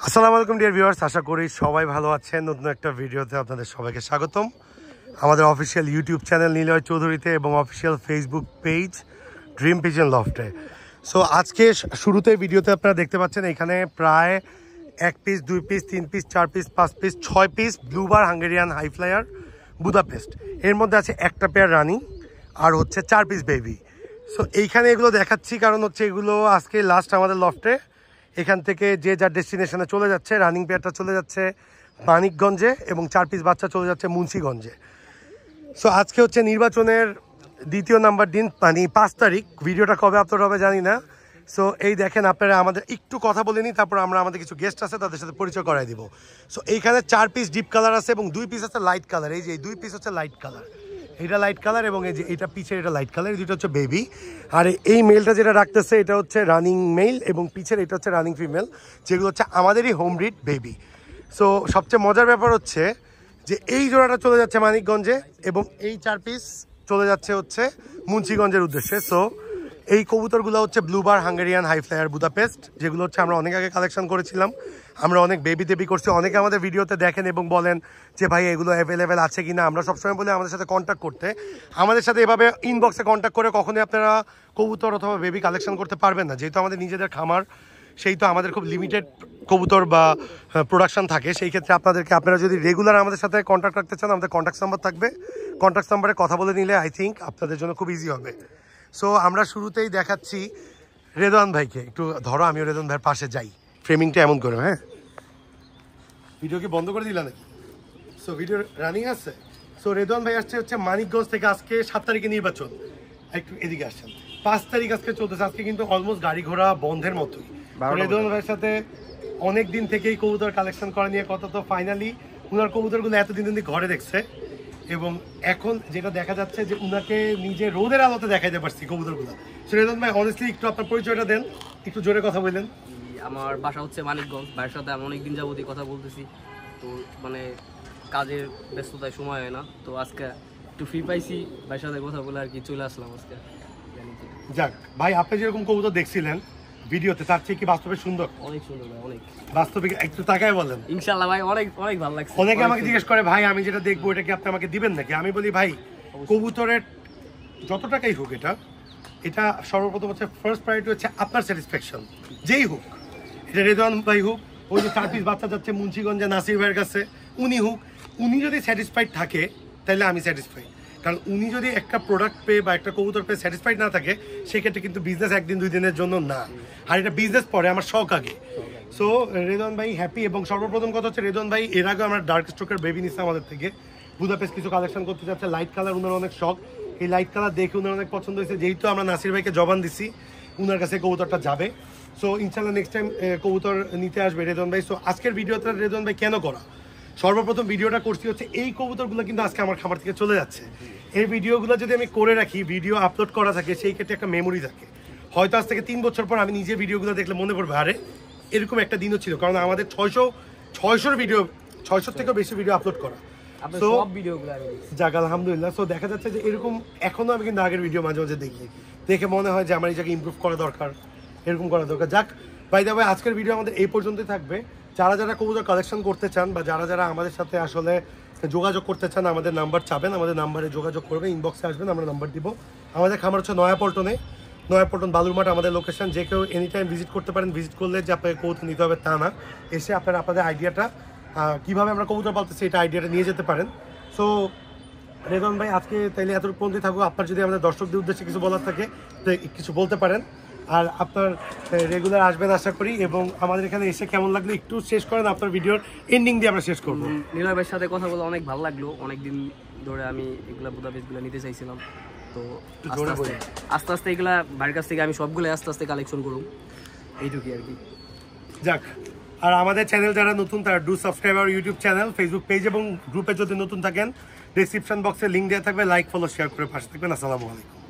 আসসালামু আলাইকুম dear viewers, আশা করি সবাই ভালো আছেন। নতুন একটা ভিডিওতে আপনাদের সবাইকে স্বাগতম আমাদের অফিসিয়াল ইউটিউব চ্যানেল নিলয় চৌধুরীতে এবং official Facebook page dream pigeon লফটে। সো আজকে শুরুতে ভিডিওতে আপনারা দেখতে পাচ্ছেন এখানে প্রায় 1 piece 2 piece 3 piece 4 piece 5 piece 6 piece bluebar Hungarian high flyer Budapest, এর মধ্যে আছে একটা পেয়ার রানিং আর হচ্ছে 4 পিস বেবি। সো এইখানে এগুলো দেখাচ্ছি কারণ হচ্ছে এগুলো আজকে লাস্ট আমাদের লফটে। এখান থেকে যে যার ডেস্টিনেশনে চলে যাচ্ছে। রানিং পেয়ারটা চলে যাচ্ছে মানিকগঞ্জে এবং 4 পিস বাচ্চা চলে যাচ্ছে মুন্সিগঞ্জে। সো আজকে হচ্ছে নির্বাচনের দ্বিতীয় নাম্বার দিন, মানে 5 তারিখ। ভিডিওটা কবে আপলোড হবে জানি না। সো এই দেখেন, আপনারা আমাদের একটু কথা বলে নিই, তারপর আমরা আমাদের কিছু গেস্ট আছে তাদের সাথে পরিচয় করাই দিব। সো এইখানে 4 পিস ডিপ কালার আছে এবং 2 পিস আছে লাইট কালার। এই যে 2 পিস হচ্ছে লাইট কালার, এটা লাইট কালার এবং এই যে এটা পিছের এটা লাইট কালার। এই দুটো হচ্ছে বেবি। আর এই মেলটা যেটা রাখতেছে এটা হচ্ছে রানিং মেল এবং পিছের এটা হচ্ছে রানিং ফিমেল, যেগুলো হচ্ছে আমাদেরই হোম ব্রিড বেবি। সো সবচেয়ে মজার ব্যাপার হচ্ছে যে এই জোড়াটা চলে যাচ্ছে মানিকগঞ্জে এবং এই 4 পিস চলে যাচ্ছে হচ্ছে মুন্সিগঞ্জের উদ্দেশ্যে। সো এই কবুতরগুলো হচ্ছে ব্লুবার হাঙ্গেরিয়ান হাই ফ্লায়ার বুদাপেস্ট, যেগুলো হচ্ছে আমরা অনেক আগে কালেকশন করেছিলাম। আমরা অনেক বেবি দেবি করছি, অনেকে আমাদের ভিডিওতে দেখেন এবং বলেন যে ভাই এগুলো অ্যাভেলেবেল আছে কিনা। আমরা সবসময় বলি আমাদের সাথে কন্ট্যাক্ট করতে। আমাদের সাথে এভাবে ইনবক্সে কন্ট্যাক্ট করে কখনোই আপনারা কবুতর অথবা বেবি কালেকশন করতে পারবেন না, যেহেতু আমাদের নিজেদের খামার, সেই তো আমাদের খুব লিমিটেড কবুতর বা প্রোডাকশন থাকে। সেই ক্ষেত্রে আপনারা যদি রেগুলার আমাদের সাথে কন্ট্যাক্ট রাখতে চান, আমাদের কন্ট্যাক্ট নাম্বার থাকবে। কন্ট্যাক্ট নাম্বারে কথা বলে নিলে আই থিঙ্ক আপনাদের জন্য খুব ইজি হবে। সো আমরা শুরুতেই দেখাচ্ছি রেদওয়ান ভাইকে। একটু ধরো, আমিও রেদওয়ান ভাইয়ের পাশে যাই, ফ্রেমিংটা এমন করে। হ্যাঁ, ভিডিও কি বন্ধ করে দিলা নাকি? সো ভিডিও রানিং আছে। সো রেদওয়ান ভাই আসছে হচ্ছে মানিকগঞ্জ থেকে। আজকে 7 তারিখে নির্বাচন, একটু এদিকে আসছেন। 5 তারিখ আজকে চলতেছে। আজকে কিন্তু অলমোস্ট গাড়ি ঘোড়া বন্ধের মতোই। রেদওয়ান ভাইয়ের সাথে অনেক দিন থেকেই কবুতর কালেকশন করা নিয়ে কথা, তো ফাইনালি উনার কবুতরগুলো এতদিন ঘরে দেখছে এবং এখন যেটা দেখা যাচ্ছে যে উনাকে নিজে রোদের আলোতে দেখাইতে পারছি কবুতরগুলো। রেদওয়ান ভাই অনেস্টলি একটু আপনার পরিচয়টা দেন, একটু জোরে কথা বললেন। আমার বাসা হচ্ছে মানিকগঞ্জ। ভাইয়ের সাথে আমি অনেকদিন যাবতই কথা বলতেছি, তো মানে কাজের ব্যস্ততায় সময় হয় না, তো আজকে একটু ফ্রি পাইছি, ভাইয়ের সাথে কথা বলে আর কি চলে আসলাম আজকে। যাক ভাই, আপনি যেরকম কবুতর দেখছিলেন ভিডিওতে, তার চেয়ে কি বাস্তবে সুন্দর? অনেক সুন্দর ভাই, অনেক। বাস্তবে একটু তাকায় বলেন। ইনশাআল্লাহ ভাই, অনেক অনেক ভালো লাগছে। অনেকে আমাকে জিজ্ঞেস করে ভাই আমি যেটা দেখবো এটা কি আপনি আমাকে দিবেন নাকি? আমি বলি ভাই, কবুতরের যত টাকাই হোক এটা সর্বপ্রথম হচ্ছে ফার্স্ট প্রায়োরিটি হচ্ছে আপনার স্যাটিসফ্যাকশন। যেই হোক, এটা রেদওয়ান ভাই হোক, ওই যে 4 পিস বাচ্চা যাচ্ছে মুন্সিগঞ্জে নাসির ভাইয়ের কাছে, উনি হোক, উনি যদি স্যাটিসফাইড থাকে তাহলে আমি স্যাটিসফাইড। কারণ উনি যদি একটা প্রোডাক্ট পেয়ে বা একটা কবুতর পেয়ে স্যাটিসফাইড না থাকে, সেক্ষেত্রে কিন্তু বিজনেস 1 দিন 2 দিনের জন্য না, আর এটা বিজনেস পরে, আমার শখ আগে। সো রেদওয়ান ভাই হ্যাপি। এবং সর্বপ্রথম কথা হচ্ছে রেদওয়ান ভাই এর আগে আমরা ডার্ক স্ট্রোকের বেবি নিচ্ছি আমাদের থেকে। বুদাপেস্ট কিছু কালেকশন করতে যাচ্ছে, লাইট কালার ওনার অনেক শখ। এই লাইট কালার দেখে ওনার অনেক পছন্দ হয়েছে, যেহেতু আমরা নাসির ভাইকে জবান দিচ্ছি ওনার কাছে কবুতরটা যাবে। সো ইনশাল্লাহ নেক্সট টাইম কবুতর নিতে আসবে রেদওয়ান ভাই। সো আজকের ভিডিওটা রেদওয়ান ভাই কেন করা, সর্বপ্রথম ভিডিওটা করছি হচ্ছে এই কবুতরগুলো কিন্তু আজকে আমার খামার থেকে চলে যাচ্ছে। এই ভিডিওগুলো যদি আমি করে রাখি, ভিডিও আপলোড করা থাকে, সেই ক্ষেত্রে একটা মেমোরি থাকে। হয়তো আজ থেকে 3 বছর পর আমি নিজে ভিডিওগুলো দেখলে মনে পড়বে আরে এরকম একটা দিনও ছিল। কারণ আমাদের 600 ভিডিও, 600 থেকেও বেশি ভিডিও আপলোড করা। সো যাক আলহামদুলিল্লাহ। সো দেখা যাচ্ছে যে এরকম এখনো আমি কিন্তু আগের ভিডিও মাঝে মাঝে দেখে মনে হয় যে আমার এই জায়গায় ইমপ্রুভ করা দরকার, এরকম করা দরকার। যাক বাই দ্য ওয়ে, আজকের ভিডিও আমাদের এই পর্যন্তই থাকবে। যারা কবুতর কালেকশন করতে চান বা যারা আমাদের সাথে আসলে যোগাযোগ করতে চান, আমাদের নাম্বার চাবেন, আমাদের নাম্বারে যোগাযোগ করবেন, ইনবক্সে আসবেন, আমরা নাম্বার দিব। আমাদের খামার হচ্ছে নয়াপল্টন বালুরমাঠ আমাদের লোকেশন। যে কেউ এনি টাইম ভিজিট করতে পারেন। ভিজিট করলে যে আপনাকে কবুতর নিতে হবে তা না, এসে আপনাদের আইডিয়াটা কীভাবে আমরা কবুতর পালতেছি এটা আইডিয়াটা নিয়ে যেতে পারেন। সো রেদওয়ান ভাই আজকে তাইলে এতটুকু পর্যন্তই থাকবো। আপনার যদি আমাদের দর্শকদের উদ্দেশ্যে কিছু বলার থাকে তো কিছু বলতে পারেন। আর আপনার রেগুলার আসবেন আশা করি, এবং আমাদের এখানে এসে কেমন লাগলো একটু শেষ করেন, আপনার ভিডিওর এন্ডিং দিয়ে আমরা শেষ করবো। নিলয় ভাইয়ের সাথে কথা বলে অনেক ভালো লাগলো। অনেকদিন ধরে আমি এগুলা বুদাপেস্টগুলো নিতে চাইছিলাম, তো আস্তে আস্তে এগুলা ভাইয়ের কাছ থেকে আমি সবগুলো আস্তে আস্তে কালেকশন করুন, এইটুকুই আর কি। যাক, আর আমাদের চ্যানেল যারা নতুন তারা ডু সাবস্ক্রাইব আর ইউটিউব চ্যানেল, ফেসবুক পেজ এবং গ্রুপে যদি নতুন থাকেন, ডেসক্রিপশন বক্সে লিঙ্ক দেওয়া থাকবে, লাইক ফলো শেয়ার করে পাশে থাকবেন। আসসালামু আলাইকুম।